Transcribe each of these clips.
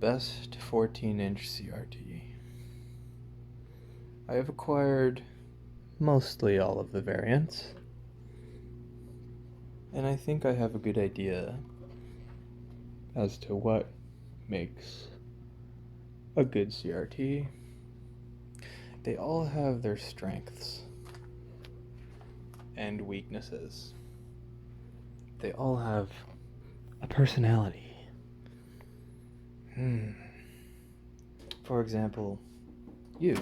best 14-inch CRT. I have acquired mostly all of the variants, and I think I have a good idea as to what makes a good CRT. They all have their strengths and weaknesses. They all have a personality. For example, you,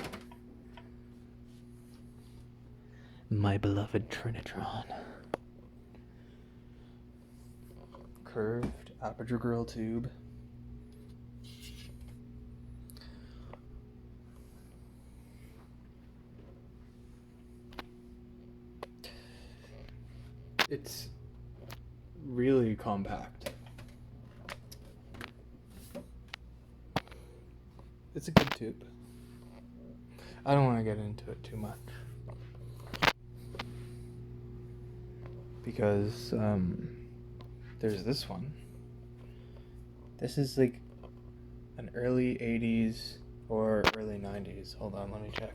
my beloved Trinitron. Curved aperture grill tube. It's really compact. It's a good tube. I don't want to get into it too much because there's this one. This is like an early 80s or early 90s. Hold on, let me check.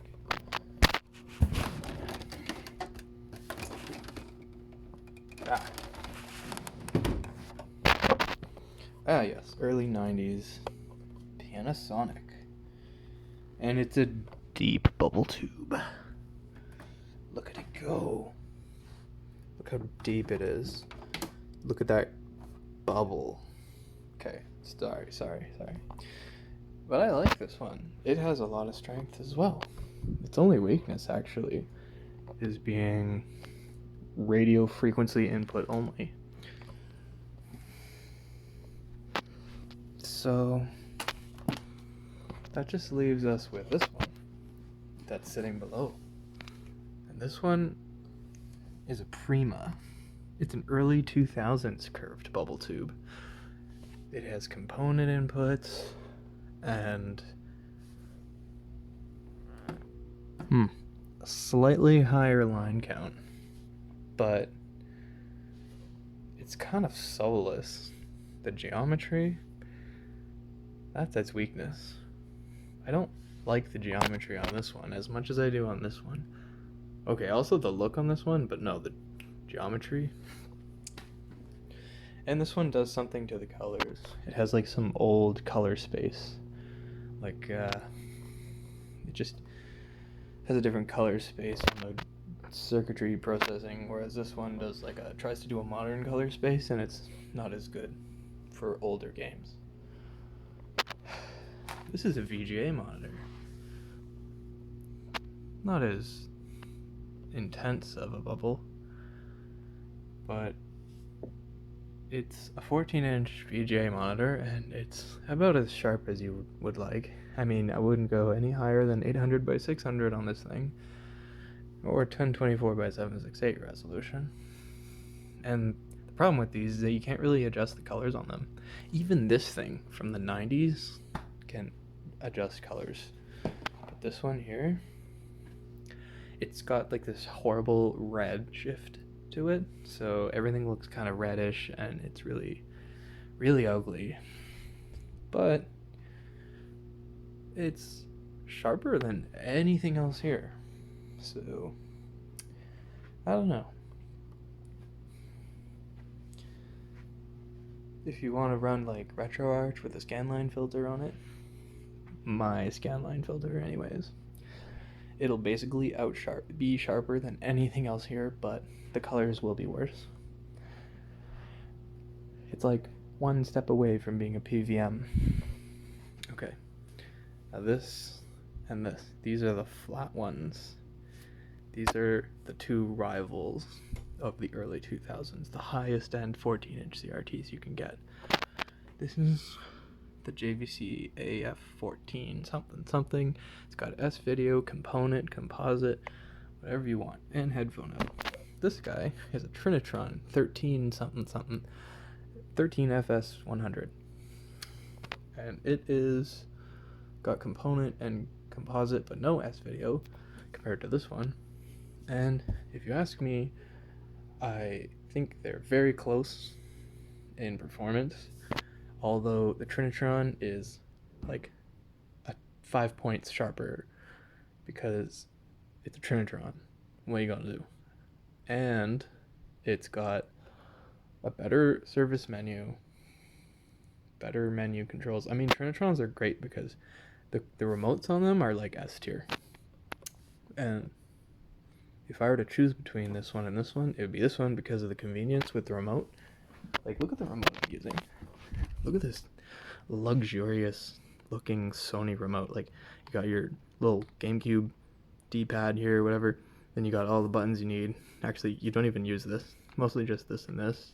Yes, early 90s Panasonic. And it's a deep bubble tube. Look at it go. Look how deep it is. Look at that bubble. Okay, sorry. But I like this one. It has a lot of strength as well. Its only weakness, actually, is being radio frequency input only. So that just leaves us with this one that's sitting below. And this one is a Prima. It's an early 2000s curved bubble tube. It has component inputs and a slightly higher line count, but it's kind of soulless. The geometry, that's its weakness. I don't like the geometry on this one as much as I do on this one. Okay, also the look on this one, but no, the geometry. And this one does something to the colors. It has like some old color space. Like, it just has a different color space on the circuitry processing, whereas this one does tries to do a modern color space, and it's not as good for older games. This is a VGA monitor. Not as intense of a bubble, but it's a 14-inch VGA monitor, and it's about as sharp as you would like. I mean, I wouldn't go any higher than 800 by 600 on this thing, or 1024 by 768 resolution. And the problem with these is that you can't really adjust the colors on them. Even this thing from the 90s can adjust colors, but this one here, it's got like this horrible red shift to it, so everything looks kind of reddish, and it's really ugly, but it's sharper than anything else here, so I don't know. If you want to run like RetroArch with a scanline filter on it, my scanline filter anyways, it'll basically be sharper than anything else here, but the colors will be worse. It's like one step away from being a PVM. Okay, now this and this, these are the flat ones. These are the two rivals of the early 2000s, the highest end 14-inch CRTs you can get. This is the JVC AF14 something. It's got S-video, component, composite, whatever you want, and headphone out. This guy is a Trinitron 13FS100, and it is got component and composite but no S-video compared to this one. And if you ask me, I think they're very close in performance, although the Trinitron is like a 5 points sharper because it's a Trinitron. What are you gonna do? And it's got a better service menu, better menu controls. I mean, Trinitrons are great because the remotes on them are like S tier. And if I were to choose between this one and this one, it would be this one because of the convenience with the remote. Like, look at the remote I'm using. Look at this luxurious looking Sony remote. Like, you got your little GameCube D-pad here, whatever. Then you got all the buttons you need. Actually, you don't even use this. Mostly just this and this.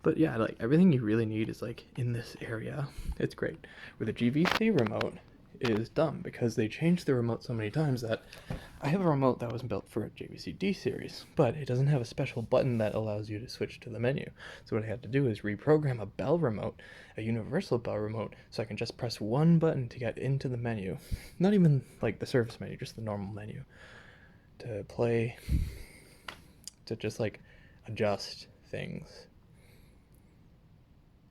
But yeah, like, everything you really need is, like, in this area. It's great. With a GVC remote is dumb because they changed the remote so many times that I have a remote that was built for a JVC D series, but it doesn't have a special button that allows you to switch to the menu. So what I had to do is reprogram a bell remote, a universal bell remote, so I can just press one button to get into the menu. Not even like the service menu, just the normal menu. To play, to just like adjust things.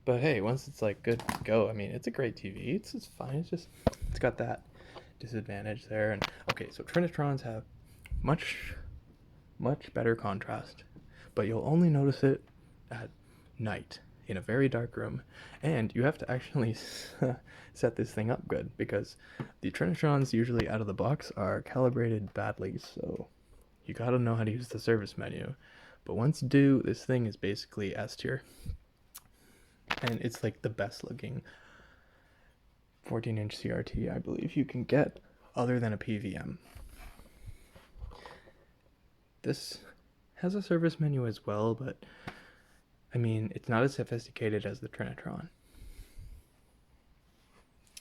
But hey, once it's like good to go, I mean, it's a great TV. It's fine. It's got that disadvantage there. And okay, so Trinitrons have much better contrast, but you'll only notice it at night in a very dark room, and you have to actually set this thing up good because the Trinitrons usually out of the box are calibrated badly, so you gotta know how to use the service menu. But once you do, this thing is basically S tier, and it's like the best looking 14-inch CRT I believe you can get other than a PVM. This has a service menu as well, but I mean, it's not as sophisticated as the Trinitron.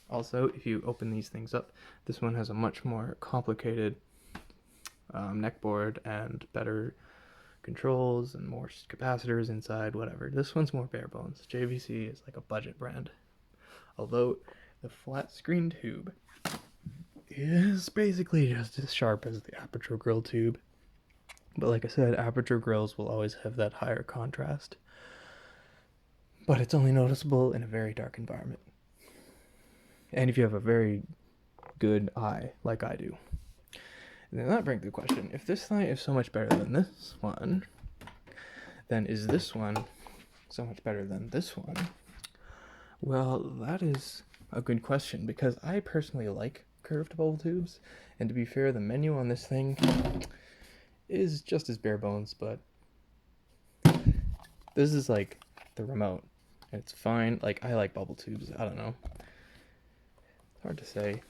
Also, if you open these things up, this one has a much more complicated neck board and better controls and more capacitors inside, whatever. This one's more bare bones. JVC is like a budget brand. Although the flat screen tube is basically just as sharp as the aperture grill tube. But like I said, aperture grills will always have that higher contrast. But it's only noticeable in a very dark environment. And if you have a very good eye, like I do. And then that brings the question, if this thing is so much better than this one, then is this one so much better than this one? Well, that is a good question, because I personally like curved bubble tubes, and to be fair, the menu on this thing is just as bare bones, but this is like the remote, and it's fine. Like, I like bubble tubes, I don't know. It's hard to say.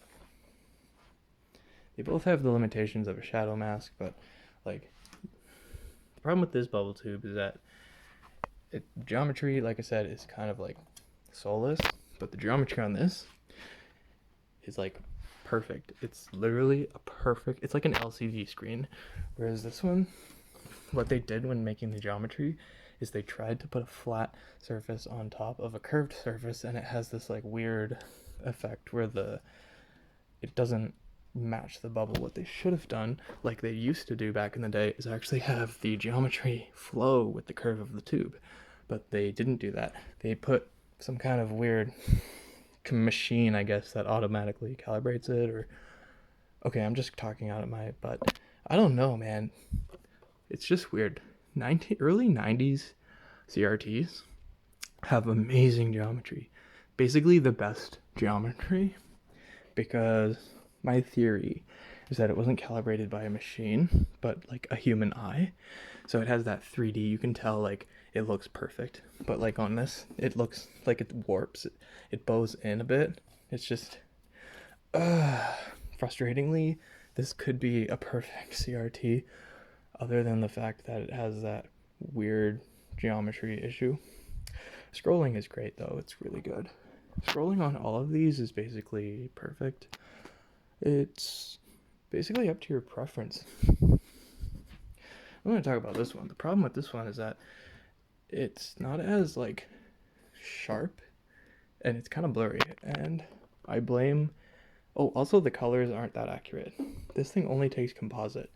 They both have the limitations of a shadow mask, but like, the problem with this bubble tube is that geometry, like I said, is kind of like soulless, but the geometry on this is like perfect. It's literally a perfect, it's like an LCD screen, whereas this one, what they did when making the geometry is they tried to put a flat surface on top of a curved surface, and it has this like weird effect where it doesn't match the bubble. What they should have done, like they used to do back in the day, is actually have the geometry flow with the curve of the tube, but they didn't do that. They put some kind of weird machine, I guess, that automatically calibrates it, or okay, I'm just talking out of my butt. I don't know, man. It's just weird. Early 90s CRTs have amazing geometry. Basically the best geometry, because my theory is that it wasn't calibrated by a machine, but like a human eye. So it has that 3D, you can tell like it looks perfect. But like on this, it looks like it warps, it bows in a bit. It's just, frustratingly, this could be a perfect CRT, other than the fact that it has that weird geometry issue. Scrolling is great though, it's really good. Scrolling on all of these is basically perfect. It's basically up to your preference. I'm going to talk about this one. The problem with this one is that it's not as like sharp, and it's kind of blurry, and I blame, also the colors aren't that accurate. This thing only takes composite,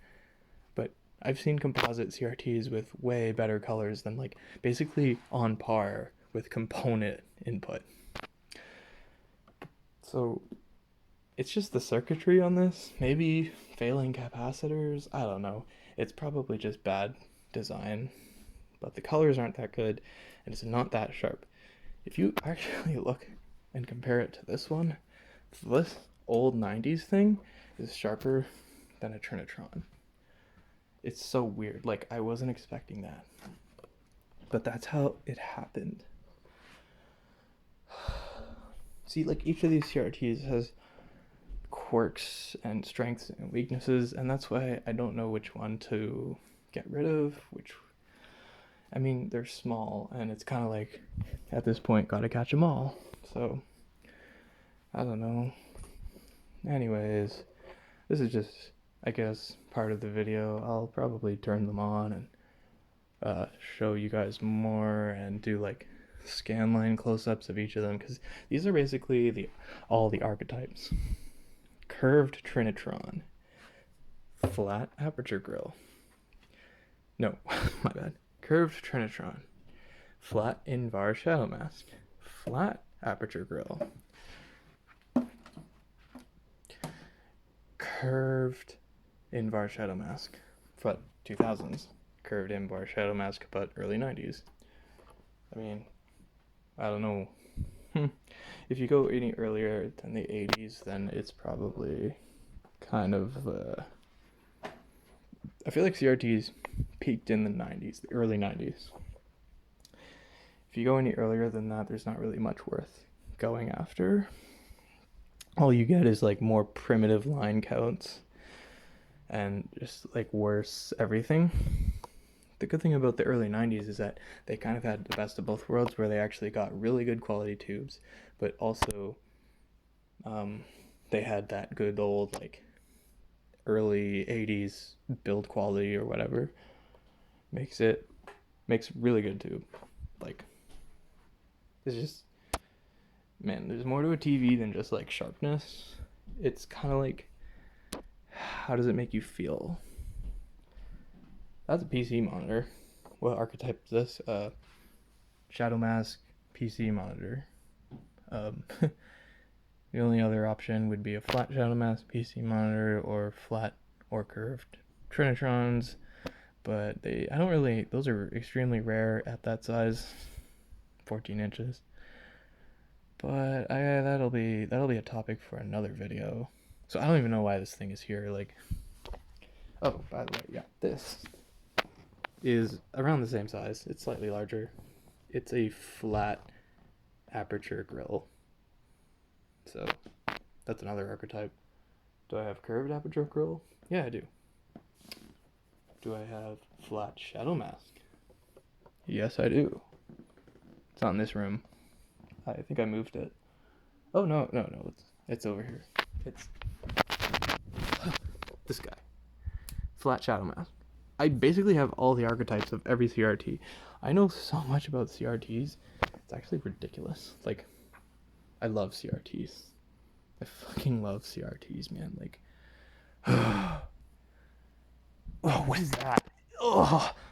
but I've seen composite CRTs with way better colors than, like, basically on par with component input. So it's just the circuitry on this. Maybe failing capacitors. I don't know. It's probably just bad design. But the colors aren't that good, and it's not that sharp. If you actually look and compare it to this one, this old 90s thing is sharper than a Trinitron. It's so weird. Like, I wasn't expecting that. But that's how it happened. See, like, each of these CRTs has quirks and strengths and weaknesses, and that's why I don't know which one to get rid of, I mean, they're small, and it's kind of like, at this point, gotta catch them all. So, I don't know. Anyways, this is just, I guess, part of the video. I'll probably turn them on and show you guys more and do like scanline close-ups of each of them, because these are basically all the archetypes. Curved Trinitron, flat aperture grill. No, my bad. Curved Trinitron, flat in-var shadow mask, flat aperture grill, curved in-var shadow mask, but 2000s, curved in-var shadow mask, but early 90s. I mean, I don't know. If you go any earlier than the 80s, then it's probably kind of, I feel like CRTs peaked in the 90s, the early 90s. If you go any earlier than that, there's not really much worth going after. All you get is like more primitive line counts and just like worse everything. The good thing about the early 90s is that they kind of had the best of both worlds, where they actually got really good quality tubes, but also they had that good old like early 80s build quality or whatever. Makes really good tube. Like, it's just, man, there's more to a TV than just like sharpness. It's kind of like, how does it make you feel? That's a PC monitor. What archetype is this? Shadow mask PC monitor. The only other option would be a flat shadow mask PC monitor, or flat or curved Trinitrons, but those are extremely rare at that size, 14 inches. But that'll be a topic for another video. So I don't even know why this thing is here. Like, oh, by the way, yeah, this is around the same size. It's slightly larger. It's a flat aperture grill. So that's another archetype. Do I have curved aperture grill? Yeah, I do. Do I have flat shadow mask? Yes, I do. It's not in this room. I think I moved it. Oh, no, it's over here. It's this guy. Flat shadow mask. I basically have all the archetypes of every CRT. I know so much about CRTs. It's actually ridiculous. Like, I love CRTs. I fucking love CRTs, man. Like, oh, what is that? Oh,